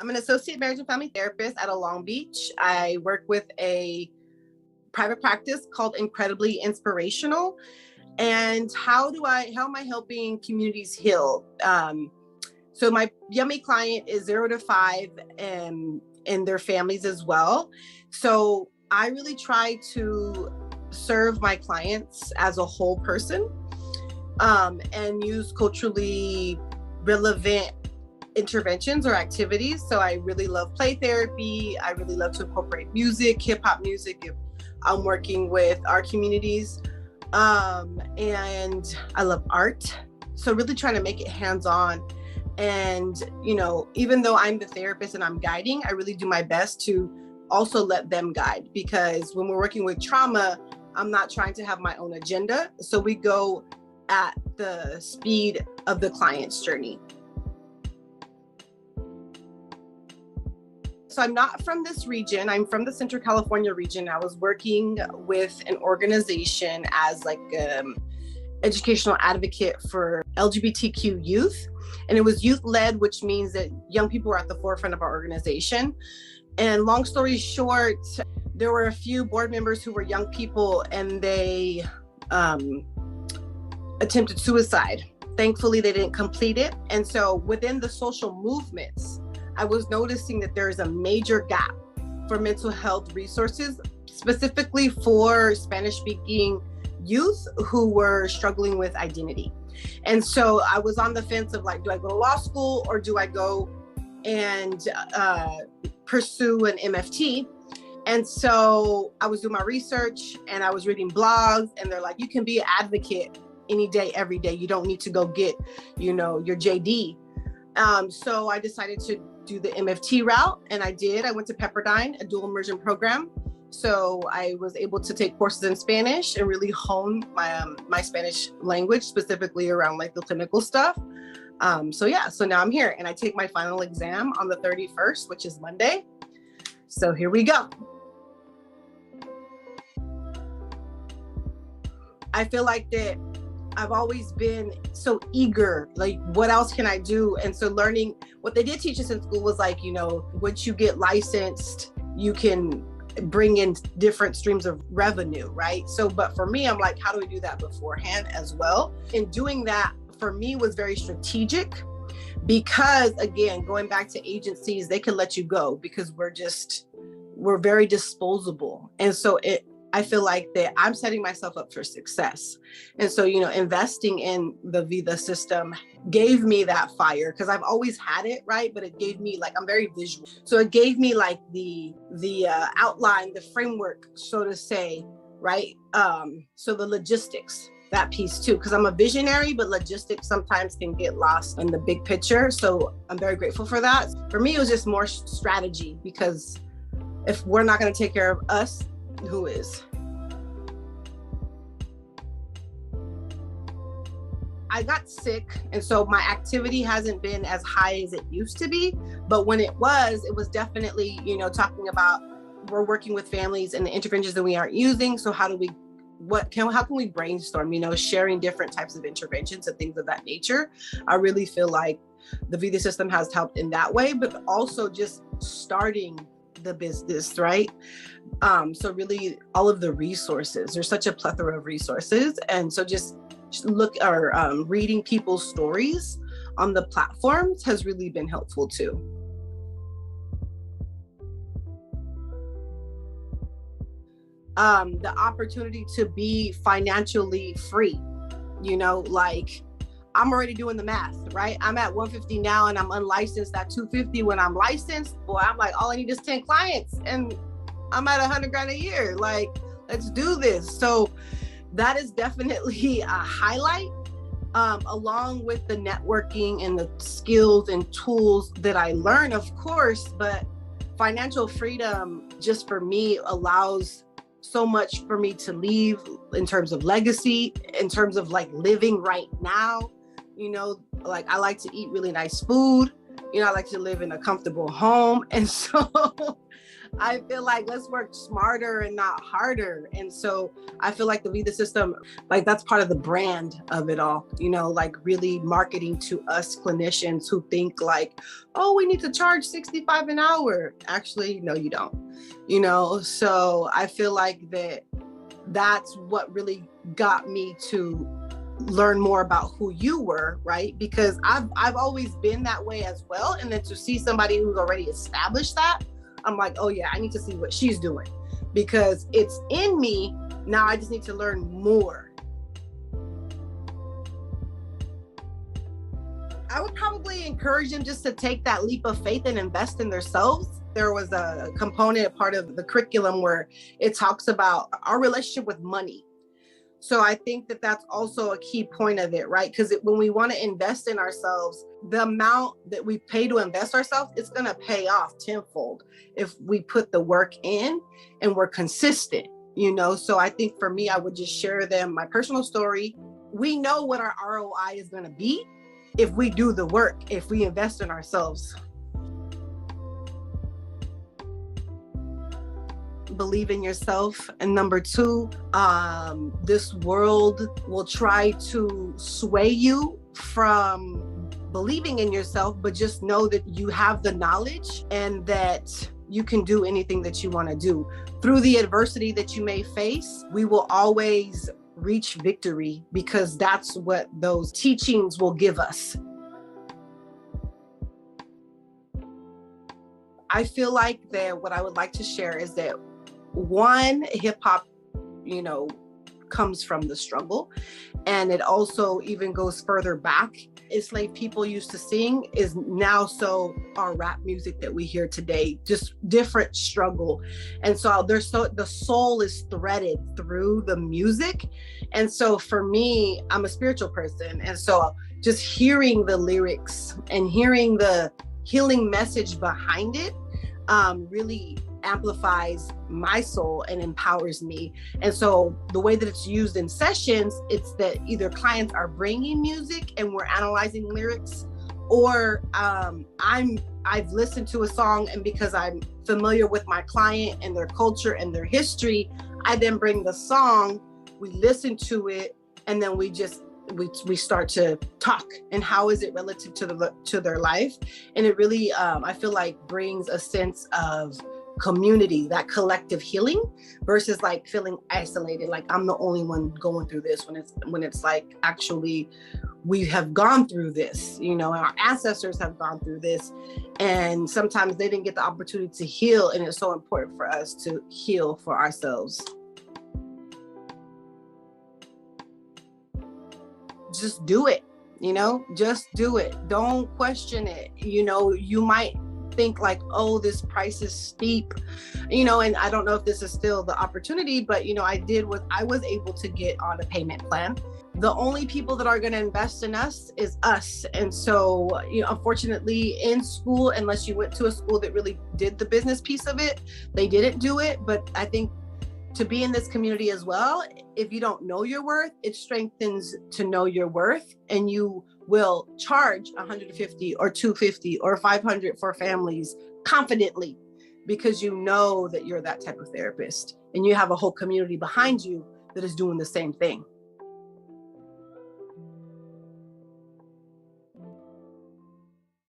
I'm an associate marriage and family therapist out of Long Beach. I work with a private practice called Incredibly Inspirational. And how am I helping communities heal? So my yummy client is 0 to 5 and their families as well. So I really try to serve my clients as a whole person, and use culturally relevant interventions or activities. So I really love play therapy. I really love to incorporate music, hip hop music, if I'm working with our communities. And I love art. So really trying to make it hands-on. And, even though I'm the therapist and I'm guiding, I really do my best to also let them guide, because when we're working with trauma, I'm not trying to have my own agenda. So we go at the speed of the client's journey. So I'm not from this region. I'm from the Central California region. I was working with an organization as like educational advocate for LGBTQ youth. And it was youth-led, which means that young people were at the forefront of our organization. And long story short, there were a few board members who were young people, and they attempted suicide. Thankfully, they didn't complete it. And so within the social movements, I was noticing that there is a major gap for mental health resources, specifically for Spanish-speaking youth who were struggling with identity. And so I was on the fence of like, do I go to law school or do I go and pursue an MFT? And so I was doing my research and I was reading blogs, and they're like, you can be an advocate any day, every day. You don't need to go get, your JD. So I decided to do the MFT route, and I did. I went to Pepperdine, a dual immersion program. So I was able to take courses in Spanish and really hone my Spanish language, specifically around like the clinical stuff. So now I'm here, and I take my final exam on the 31st, which is Monday. So here we go. I feel like that I've always been so eager, like what else can I do? And so learning, what they did teach us in school was like, once you get licensed, you can bring in different streams of revenue, right? So, but for me, I'm like, how do we do that beforehand as well? And doing that for me was very strategic, because again, going back to agencies, they can let you go because we're very disposable. And so I feel like that I'm setting myself up for success. And so, investing in the Vida system gave me that fire, because I've always had it, right? But it gave me I'm very visual. So it gave me like the outline, the framework, so to say, right? So the logistics, that piece too, because I'm a visionary, but logistics sometimes can get lost in the big picture. So I'm very grateful for that. For me, it was just more strategy, because if we're not going to take care of us, who is? I got sick, and so my activity hasn't been as high as it used to be. But when it was definitely, talking about, we're working with families and the interventions that we aren't using. So how can we brainstorm, sharing different types of interventions and things of that nature. I really feel like the Vida system has helped in that way, but also just starting the business, right? So really all of the resources, there's such a plethora of resources. And so just reading people's stories on the platforms has really been helpful too. The opportunity to be financially free, I'm already doing the math, right? I'm at 150 now and I'm unlicensed at 250 when I'm licensed. Boy, I'm like, all I need is 10 clients and I'm at $100,000 a year. Like, let's do this. So that is definitely a highlight, along with the networking and the skills and tools that I learn, of course, but financial freedom just for me allows so much for me to leave in terms of legacy, in terms of like living right now. I like to eat really nice food. I like to live in a comfortable home. And so I feel like let's work smarter and not harder. And so I feel like the Vita system, like that's part of the brand of it all, like really marketing to us clinicians who think like, oh, we need to charge 65 an hour. Actually, no, you don't, so I feel like that's what really got me to learn more about who you were, right? Because I've always been that way as well. And then to see somebody who's already established that, I'm like, oh yeah, I need to see what she's doing because it's in me. Now I just need to learn more. I would probably encourage them just to take that leap of faith and invest in themselves. There was a component, part of the curriculum where it talks about our relationship with money. So I think that that's also a key point of it, right? Because when we want to invest in ourselves, the amount that we pay to invest ourselves, it's going to pay off tenfold if we put the work in and we're consistent, So I think for me, I would just share them my personal story. We know what our ROI is going to be if we do the work, if we invest in ourselves. Believe in yourself. And number two, this world will try to sway you from believing in yourself, but just know that you have the knowledge and that you can do anything that you want to do. Through the adversity that you may face, we will always reach victory because that's what those teachings will give us. I feel like that what I would like to share is that one, hip hop, comes from the struggle. And it also even goes further back. Enslaved people used to sing is now so our rap music that we hear today, just different struggle. And so the soul is threaded through the music. And so for me, I'm a spiritual person. And so just hearing the lyrics and hearing the healing message behind it really amplifies my soul and empowers me. And so the way that it's used in sessions, it's that either clients are bringing music and we're analyzing lyrics, or I've listened to a song, and because I'm familiar with my client and their culture and their history, I then bring the song, we listen to it, and then we start to talk and how is it relative to their life. And it really I feel like brings a sense of community, that collective healing, versus like feeling isolated, like I'm the only one going through this, when it's like actually we have gone through this, and our ancestors have gone through this, and sometimes they didn't get the opportunity to heal, and it's so important for us to heal for ourselves. Just do it, just do it. Don't question it. You might think like, oh, this price is steep, and I don't know if this is still the opportunity, but I was able to get on a payment plan. The only people that are going to invest in us is us. And so, unfortunately in school, unless you went to a school that really did the business piece of it, they didn't do it. But I think to be in this community as well, if you don't know your worth, it strengthens to know your worth, and you will charge $150 or $250 or $500 for families confidently, because you know that you're that type of therapist and you have a whole community behind you that is doing the same thing.